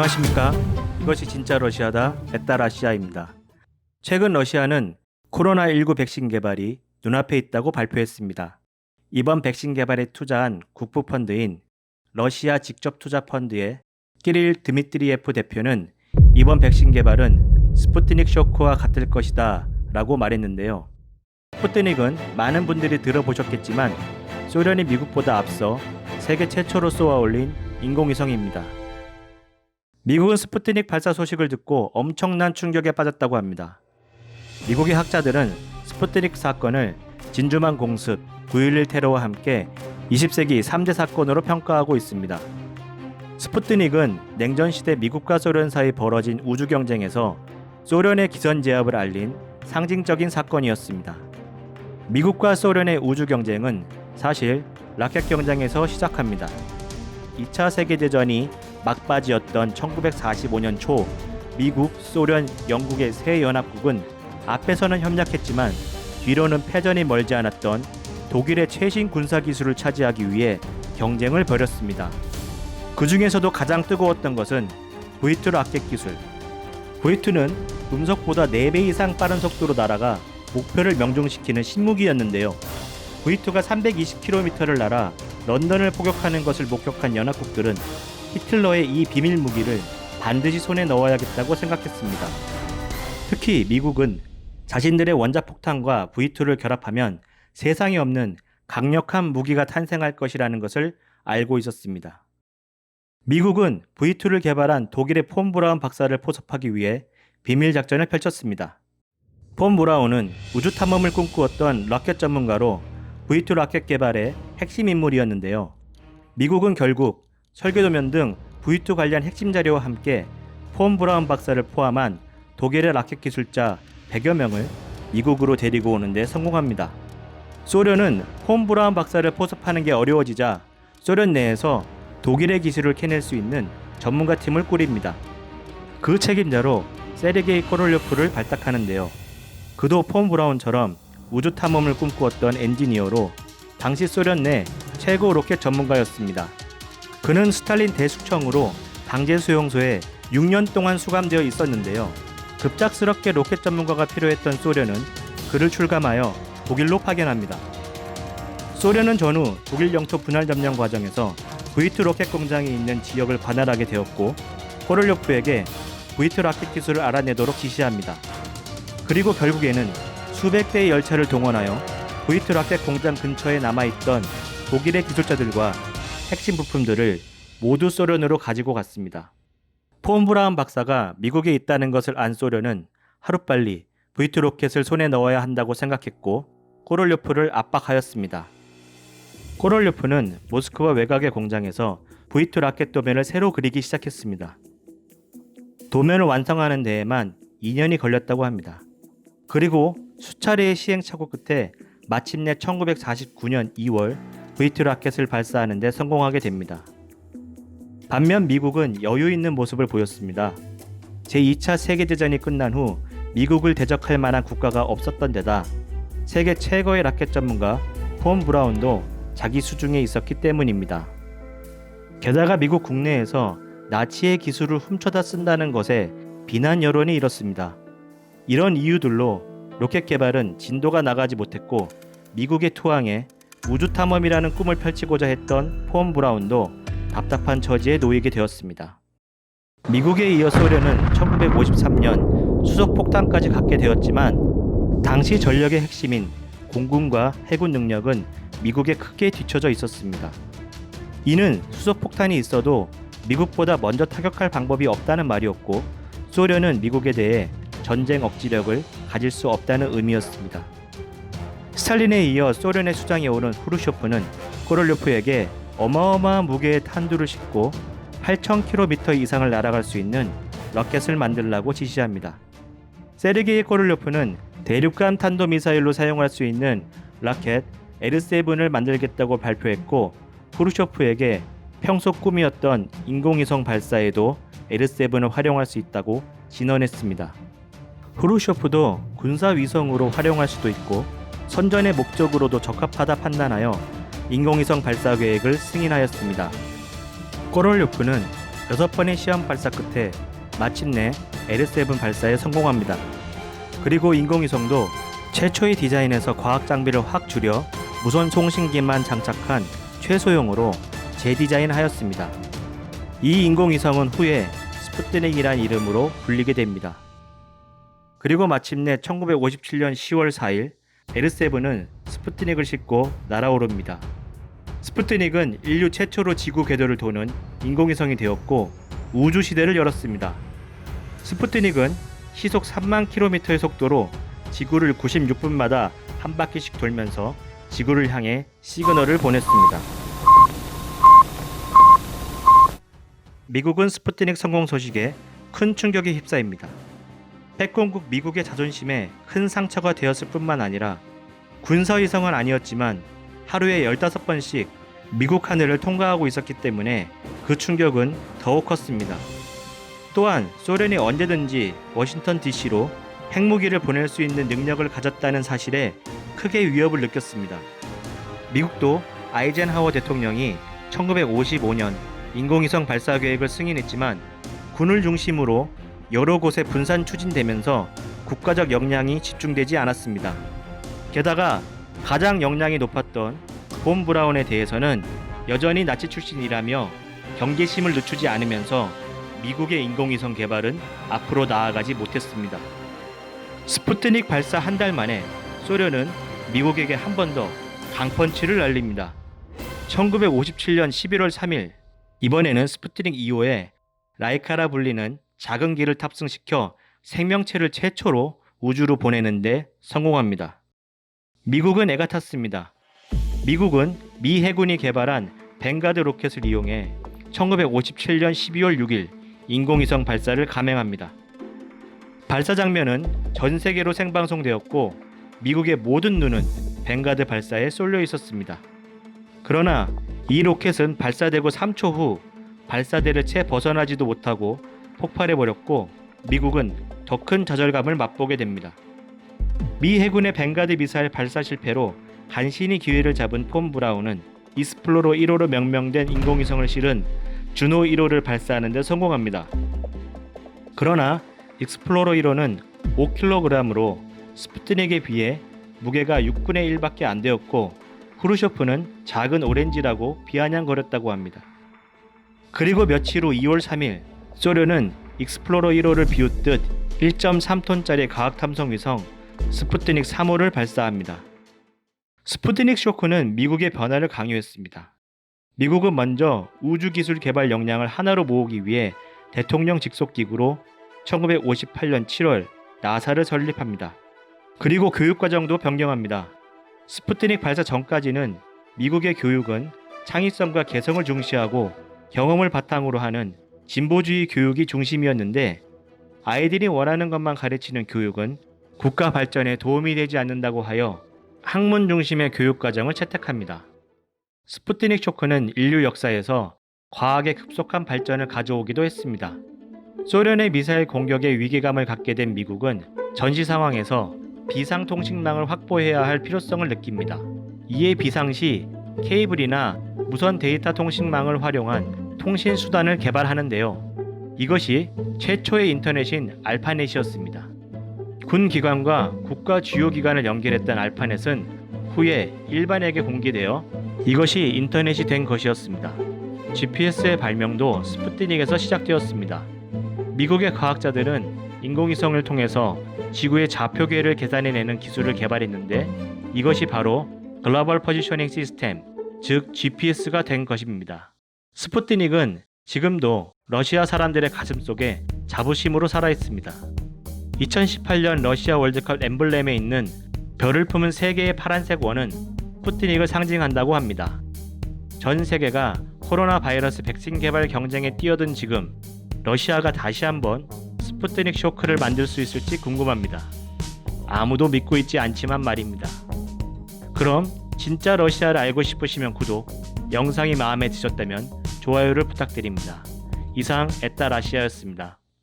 안녕하십니까. 이것이 진짜 러시아다 에따라시아입니다. 최근 러시아는 코로나19 백신 개발이 눈앞에 있다고 발표했습니다. 이번 백신 개발에 투자한 국부펀드인 러시아 직접투자펀드의 키릴 드미트리예프 대표는 이번 백신 개발은 스푸트닉 쇼크와 같을 것이다 라고 말했는데요. 스푸트닉은 많은 분들이 들어보셨겠지만 소련이 미국보다 앞서 세계 최초로 쏘아 올린 인공위성입니다. 미국은 스푸트닉 발사 소식을 듣고 엄청난 충격에 빠졌다고 합니다. 미국의 학자들은 스푸트닉 사건을 진주만 공습, 9.11 테러와 함께 20세기 3대 사건으로 평가하고 있습니다. 스푸트닉은 냉전시대 미국과 소련 사이 벌어진 우주 경쟁에서 소련의 기선제압을 알린 상징적인 사건이었습니다. 미국과 소련의 우주 경쟁은 사실 라켓 경쟁에서 시작합니다. 2차 세계대전이 막바지였던 1945년 초 미국, 소련, 영국의 세 연합국은 앞에서는 협력했지만 뒤로는 패전이 멀지 않았던 독일의 최신 군사기술을 차지하기 위해 경쟁을 벌였습니다. 그 중에서도 가장 뜨거웠던 것은 V2 라켓 기술. V2는 음속보다 4배 이상 빠른 속도로 날아가 목표를 명중시키는 신무기였는데요. V2가 320km를 날아 런던을 포격하는 것을 목격한 연합국들은 히틀러의 이 비밀 무기를 반드시 손에 넣어야겠다고 생각했습니다. 특히 미국은 자신들의 원자폭탄과 V2를 결합하면 세상에 없는 강력한 무기가 탄생할 것이라는 것을 알고 있었습니다. 미국은 V2를 개발한 독일의 폰 브라운 박사를 포섭하기 위해 비밀 작전을 펼쳤습니다. 폰 브라운은 우주 탐험을 꿈꾸었던 라켓 전문가로 V2 라켓 개발의 핵심 인물이었는데요. 미국은 결국 설계도면 등 V2 관련 핵심 자료와 함께 폰 브라운 박사를 포함한 독일의 라켓 기술자 100여 명을 미국으로 데리고 오는데 성공합니다. 소련은 폰 브라운 박사를 포섭하는 게 어려워지자 소련 내에서 독일의 기술을 캐낼 수 있는 전문가 팀을 꾸립니다. 그 책임자로 세르게이 코롤료프를 발탁하는데요. 그도 폰 브라운처럼 우주 탐험을 꿈꾸었던 엔지니어로 당시 소련 내 최고 로켓 전문가였습니다. 그는 스탈린 대숙청으로 강제 수용소에 6년 동안 수감되어 있었는데요. 급작스럽게 로켓 전문가가 필요했던 소련은 그를 출감하여 독일로 파견합니다. 소련은 전후 독일 영토 분할 점령 과정에서 V2 로켓 공장이 있는 지역을 관할하게 되었고 코롤료프에게 V2 라켓 기술을 알아내도록 지시합니다. 그리고 결국에는 수백 대의 열차를 동원하여 V2 라켓 공장 근처에 남아있던 독일의 기술자들과 핵심 부품들을 모두 소련으로 가지고 갔습니다. 폰 브라운 박사가 미국에 있다는 것을 안 소련은 하루빨리 V2 로켓을 손에 넣어야 한다고 생각했고 코롤료프를 압박하였습니다. 코롤료프는 모스크바 외곽의 공장에서 V2 라켓 도면을 새로 그리기 시작했습니다. 도면을 완성하는 데에만 2년이 걸렸다고 합니다. 그리고 수차례의 시행착오 끝에 마침내 1949년 2월 V2 라켓을 발사하는 데 성공하게 됩니다. 반면 미국은 여유 있는 모습을 보였습니다. 제2차 세계대전이 끝난 후 미국을 대적할 만한 국가가 없었던 데다 세계 최고의 라켓 전문가 폰 브라운도 자기 수중에 있었기 때문입니다. 게다가 미국 국내에서 나치의 기술을 훔쳐다 쓴다는 것에 비난 여론이 일었습니다. 이런 이유들로 로켓 개발은 진도가 나가지 못했고 미국의 투항에 우주 탐험이라는 꿈을 펼치고자 했던 폰 브라운도 답답한 처지에 놓이게 되었습니다. 미국에 이어 소련은 1953년 수소폭탄까지 갖게 되었지만 당시 전력의 핵심인 공군과 해군 능력은 미국에 크게 뒤처져 있었습니다. 이는 수소폭탄이 있어도 미국보다 먼저 타격할 방법이 없다는 말이었고 소련은 미국에 대해 전쟁 억지력을 가질 수 없다는 의미였습니다. 스탈린에 이어 소련의 수장에 오른 후르쇼프는 코롤료프에게 어마어마한 무게의 탄두를 싣고 8,000km 이상을 날아갈 수 있는 로켓을 만들라고 지시합니다. 세르게이 코롤료프는 대륙간 탄도미사일로 사용할 수 있는 라켓 L7을 만들겠다고 발표했고 후르쇼프에게 평소 꿈이었던 인공위성 발사에도 L7을 활용할 수 있다고 진언했습니다. 후르쇼프도 군사위성으로 활용할 수도 있고 선전의 목적으로도 적합하다 판단하여 인공위성 발사 계획을 승인하였습니다. 코롤료프는 6번의 시험 발사 끝에 마침내 L7 발사에 성공합니다. 그리고 인공위성도 최초의 디자인에서 과학 장비를 확 줄여 무선 송신기만 장착한 최소형으로 재디자인하였습니다. 이 인공위성은 후에 스푸트닉이란 이름으로 불리게 됩니다. 그리고 마침내 1957년 10월 4일 L7은 스푸트닉을 싣고 날아오릅니다. 스푸트닉은 인류 최초로 지구 궤도를 도는 인공위성이 되었고 우주 시대를 열었습니다. 스푸트닉은 시속 3만 km의 속도로 지구를 96분마다 한 바퀴씩 돌면서 지구를 향해 시그널을 보냈습니다. 미국은 스푸트닉 성공 소식에 큰 충격에 휩싸입니다. 패권국 미국의 자존심에 큰 상처가 되었을 뿐만 아니라 군사위성은 아니었지만 하루에 15번씩 미국 하늘을 통과하고 있었기 때문에 그 충격은 더욱 컸습니다. 또한 소련이 언제든지 워싱턴 DC로 핵무기를 보낼 수 있는 능력을 가졌다는 사실에 크게 위협을 느꼈습니다. 미국도 아이젠하워 대통령이 1955년 인공위성 발사 계획을 승인했지만 군을 중심으로 여러 곳에 분산 추진되면서 국가적 역량이 집중되지 않았습니다. 게다가 가장 역량이 높았던 본 브라운에 대해서는 여전히 나치 출신이라며 경계심을 늦추지 않으면서 미국의 인공위성 개발은 앞으로 나아가지 못했습니다. 스푸트닉 발사 한 달 만에 소련은 미국에게 한 번 더 강펀치를 날립니다. 1957년 11월 3일 이번에는 스푸트닉 2호에 라이카라 불리는 작은 기를 탑승시켜 생명체를 최초로 우주로 보내는데 성공합니다. 미국은 애가 탔습니다. 미국은 미 해군이 개발한 뱅가드 로켓을 이용해 1957년 12월 6일 인공위성 발사를 감행합니다. 발사 장면은 전 세계로 생방송되었고 미국의 모든 눈은 뱅가드 발사에 쏠려 있었습니다. 그러나 이 로켓은 발사되고 3초 후 발사대를 채 벗어나지도 못하고 폭발해버렸고 미국은 더 큰 좌절감을 맛보게 됩니다. 미 해군의 뱅가드 미사일 발사 실패로 간신히 기회를 잡은 폰 브라운은 익스플로러 1호로 명명된 인공위성을 실은 주노 1호를 발사하는 데 성공합니다. 그러나 익스플로러 1호는 5kg으로 스푸트닉에 비해 무게가 6분의 1밖에 안 되었고 후르쇼프는 작은 오렌지라고 비아냥거렸다고 합니다. 그리고 며칠 후 2월 3일 소련은 익스플로러 1호를 비웃듯 1.3톤짜리 과학탐성위성 스푸트닉 3호를 발사합니다. 스푸트닉 쇼크는 미국의 변화를 강요했습니다. 미국은 먼저 우주기술 개발 역량을 하나로 모으기 위해 대통령 직속기구로 1958년 7월 나사를 설립합니다. 그리고 교육과정도 변경합니다. 스푸트닉 발사 전까지는 미국의 교육은 창의성과 개성을 중시하고 경험을 바탕으로 하는 진보주의 교육이 중심이었는데 아이들이 원하는 것만 가르치는 교육은 국가 발전에 도움이 되지 않는다고 하여 학문 중심의 교육과정을 채택합니다. 스푸트닉 쇼크는 인류 역사에서 과학의 급속한 발전을 가져오기도 했습니다. 소련의 미사일 공격에 위기감을 갖게 된 미국은 전시 상황에서 비상통신망을 확보해야 할 필요성을 느낍니다. 이에 비상시 케이블이나 무선 데이터 통신망을 활용한 통신 수단을 개발하는데요. 이것이 최초의 인터넷인 알파넷이었습니다. 군 기관과 국가 주요 기관을 연결했던 알파넷은 후에 일반에게 공개되어 이것이 인터넷이 된 것이었습니다. GPS의 발명도 스푸트닉에서 시작되었습니다. 미국의 과학자들은 인공위성을 통해서 지구의 좌표계를 계산해내는 기술을 개발했는데 이것이 바로 글로벌 포지셔닝 시스템, 즉 GPS가 된 것입니다. 스푸트닉은 지금도 러시아 사람들의 가슴속에 자부심으로 살아있습니다. 2018년 러시아 월드컵 엠블렘에 있는 별을 품은 3개의 파란색 원은 스푸트닉을 상징한다고 합니다. 전 세계가 코로나 바이러스 백신 개발 경쟁에 뛰어든 지금 러시아가 다시 한번 스푸트닉 쇼크를 만들 수 있을지 궁금합니다. 아무도 믿고 있지 않지만 말입니다. 그럼 진짜 러시아를 알고 싶으시면 구독, 영상이 마음에 드셨다면 좋아요를 부탁드립니다. 이상 에따라시아였습니다.